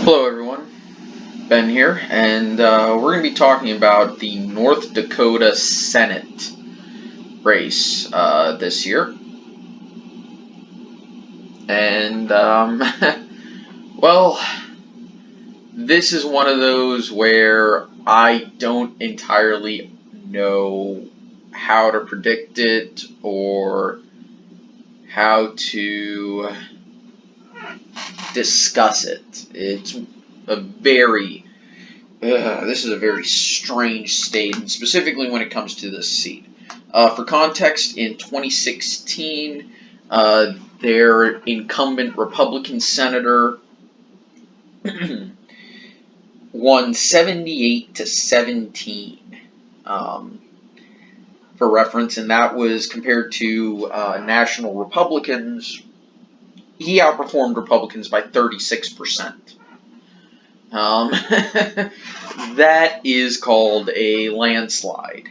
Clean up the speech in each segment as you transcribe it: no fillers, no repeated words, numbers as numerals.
Hello, everyone. Ben here, and we're going to be talking about the North Dakota Senate race this year. And, well, this is one of those where I don't entirely know how to predict it or how to discuss it. It's a very this is a very strange state, and specifically when it comes to this seat. For context, in 2016, their incumbent Republican senator won 78 to 17, for reference, and that was compared to national Republicans. He outperformed Republicans by 36%. That is called a landslide.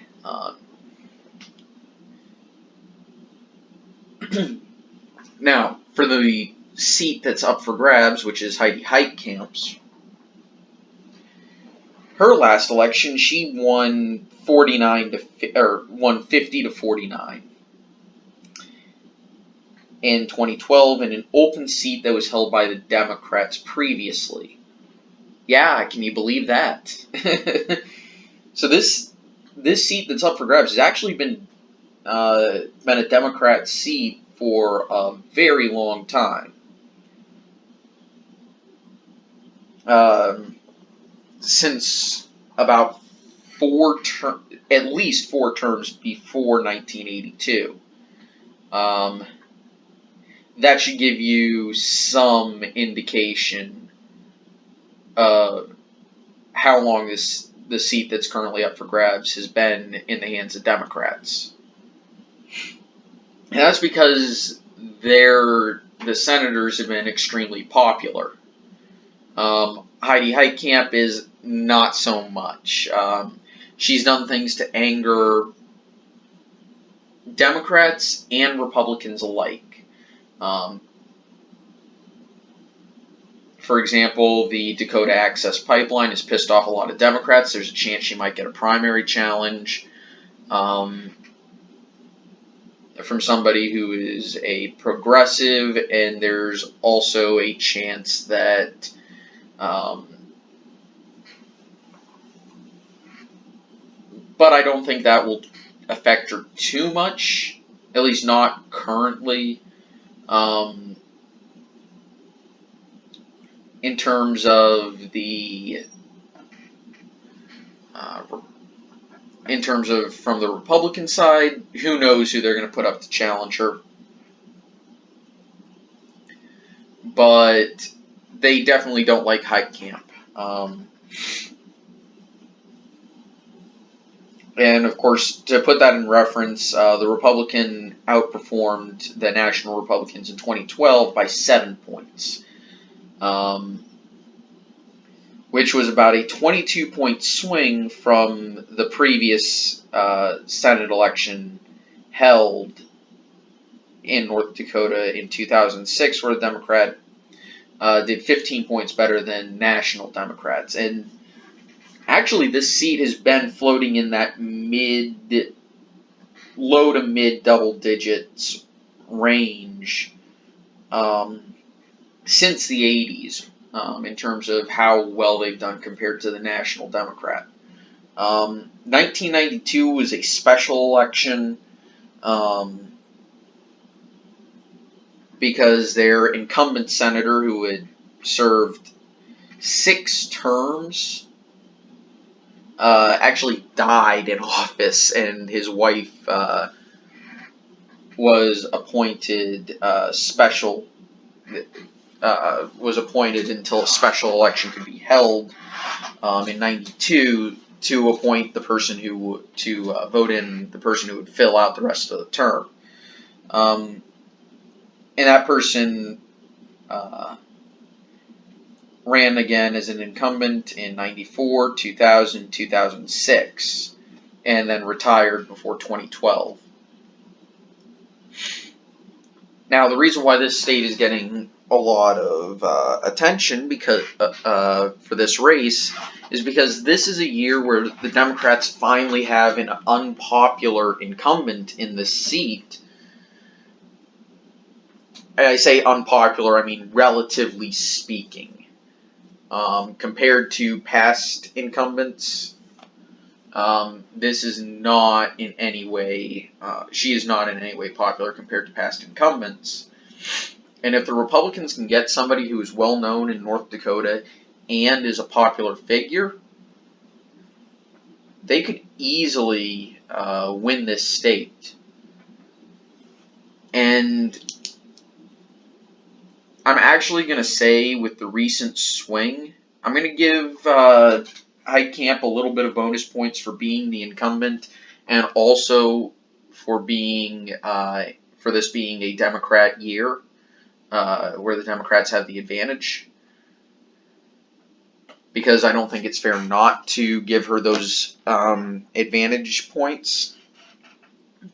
Now, for the seat that's up for grabs, which is Heidi Heitkamp's, her last election, she won 50 to 49 in 2012 in an open seat that was held by the Democrats previously. Yeah, can you believe that? So this seat that's up for grabs has actually been a Democrat seat for a very long time. Since about at least four terms before 1982. That should give you some indication of how long the seat that's currently up for grabs has been in the hands of Democrats. And that's because the senators have been extremely popular. Heidi Heitkamp is not so much. She's done things to anger Democrats and Republicans alike. For example, the Dakota Access Pipeline has pissed off a lot of Democrats. There's a chance she might get a primary challenge from somebody who is a progressive, and there's also a chance that but I don't think that will affect her too much, at least not currently. In terms of from the Republican side, who knows who they're going to put up to challenge her. But they definitely don't like Heitkamp. And of course, to put that in reference, the Republican outperformed the National Republicans in 2012 by 7 points. Which was about a 22-point swing from the previous Senate election held in North Dakota in 2006, where the Democrat did 15 points better than national Democrats. And actually, this seat has been floating in that low to mid double digits range since the 80s. In terms of how well they've done compared to the national Democrat. 1992 was a special election because their incumbent senator, who had served 6 terms, actually died in office, and his wife was appointed was appointed until a special election could be held in 92 to appoint the person vote in the person who would fill out the rest of the term. And that person ran again as an incumbent in 94, 2000, 2006, and then retired before 2012. Now, the reason why this state is getting a lot of attention because for this race is because this is a year where the Democrats finally have an unpopular incumbent in the seat. And I say unpopular, I mean relatively speaking. Compared to past incumbents, this is not in any way, she is not in any way popular compared to past incumbents. And if the Republicans can get somebody who is well known in North Dakota and is a popular figure, they could easily win this state. And I'm actually going to say with the recent swing, I'm going to give Heitkamp a little bit of bonus points for being the incumbent and also for being for this being a Democrat year where the Democrats have the advantage. Because I don't think it's fair not to give her those advantage points.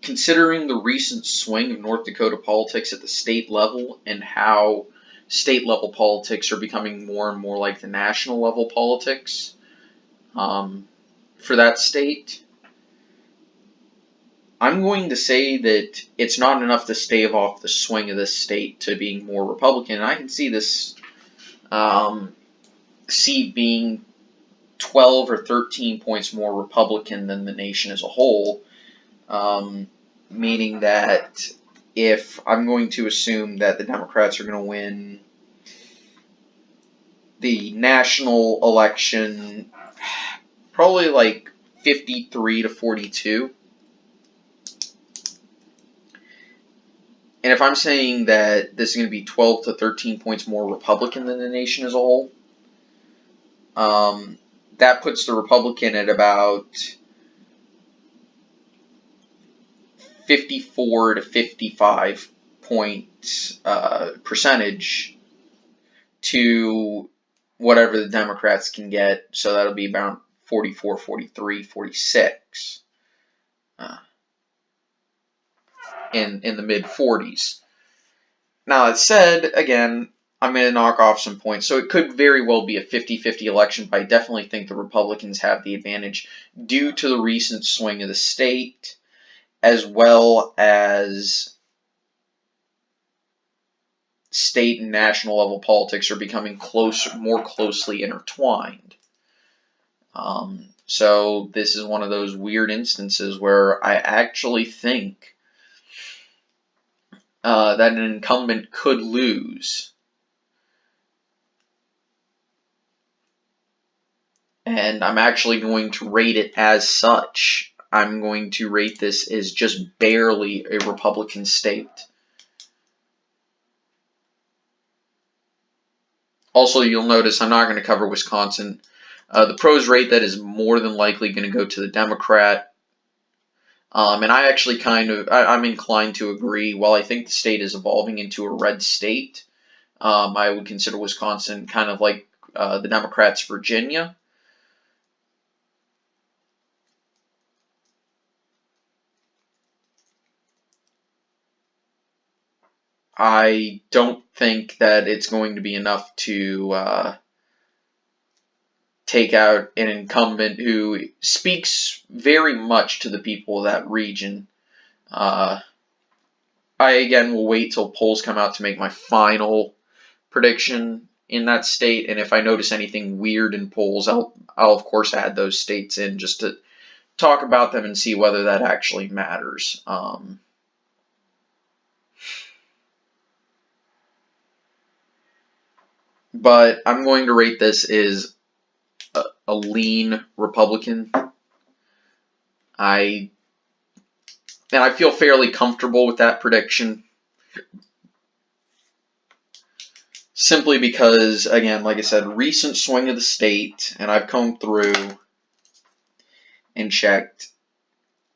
Considering the recent swing of North Dakota politics at the state level and how state level politics are becoming more and more like the national level politics for that state, I'm going to say that it's not enough to stave off the swing of this state to being more Republican. I can see this seat being 12 or 13 points more Republican than the nation as a whole, meaning that if I'm going to assume that the Democrats are going to win the national election, probably like 53 to 42. And if I'm saying that this is going to be 12 to 13 points more Republican than the nation as a whole, that puts the Republican at about 54 to 55 point percentage to whatever the Democrats can get. So that'll be about 44, 43, 46 in the mid 40s. Now that said, again, I'm going to knock off some points. So it could very well be a 50-50 election, but I definitely think the Republicans have the advantage due to the recent swing of the state, as well as state and national level politics are becoming more closely intertwined. So this is one of those weird instances where I actually think that an incumbent could lose. And I'm actually going to rate it as such. I'm going to rate this as just barely a Republican state. Also, you'll notice I'm not going to cover Wisconsin. The pros rate that is more than likely going to go to the Democrat. And I actually I'm inclined to agree. While I think the state is evolving into a red state, I would consider Wisconsin kind of like the Democrats' Virginia. I don't think that it's going to be enough to take out an incumbent who speaks very much to the people of that region. I, again, will wait till polls come out to make my final prediction in that state, and if I notice anything weird in polls, I'll of course add those states in just to talk about them and see whether that actually matters. But I'm going to rate this as a lean Republican. I feel fairly comfortable with that prediction. Simply because, again, like I said, recent swing of the state, and I've combed through and checked,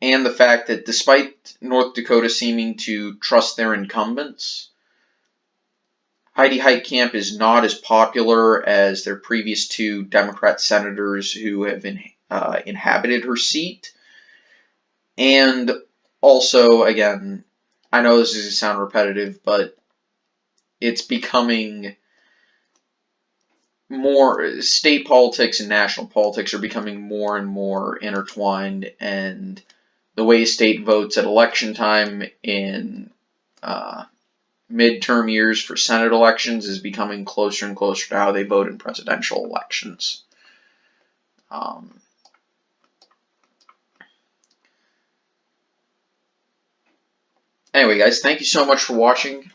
and the fact that despite North Dakota seeming to trust their incumbents, Heidi Heitkamp is not as popular as their previous two Democrat senators who have inhabited her seat. And also, again, I know this is going to sound repetitive, but it's becoming more, state politics and national politics are becoming more and more intertwined, and the way state votes at election time in midterm years for Senate elections is becoming closer and closer to how they vote in presidential elections. Anyway, guys, thank you so much for watching.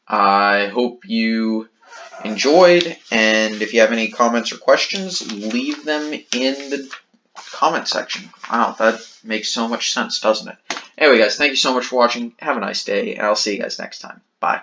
I hope you enjoyed, and if you have any comments or questions, leave them in the comment section. Wow, that makes so much sense, doesn't it? Anyway, guys, thank you so much for watching. Have a nice day, and I'll see you guys next time. Bye.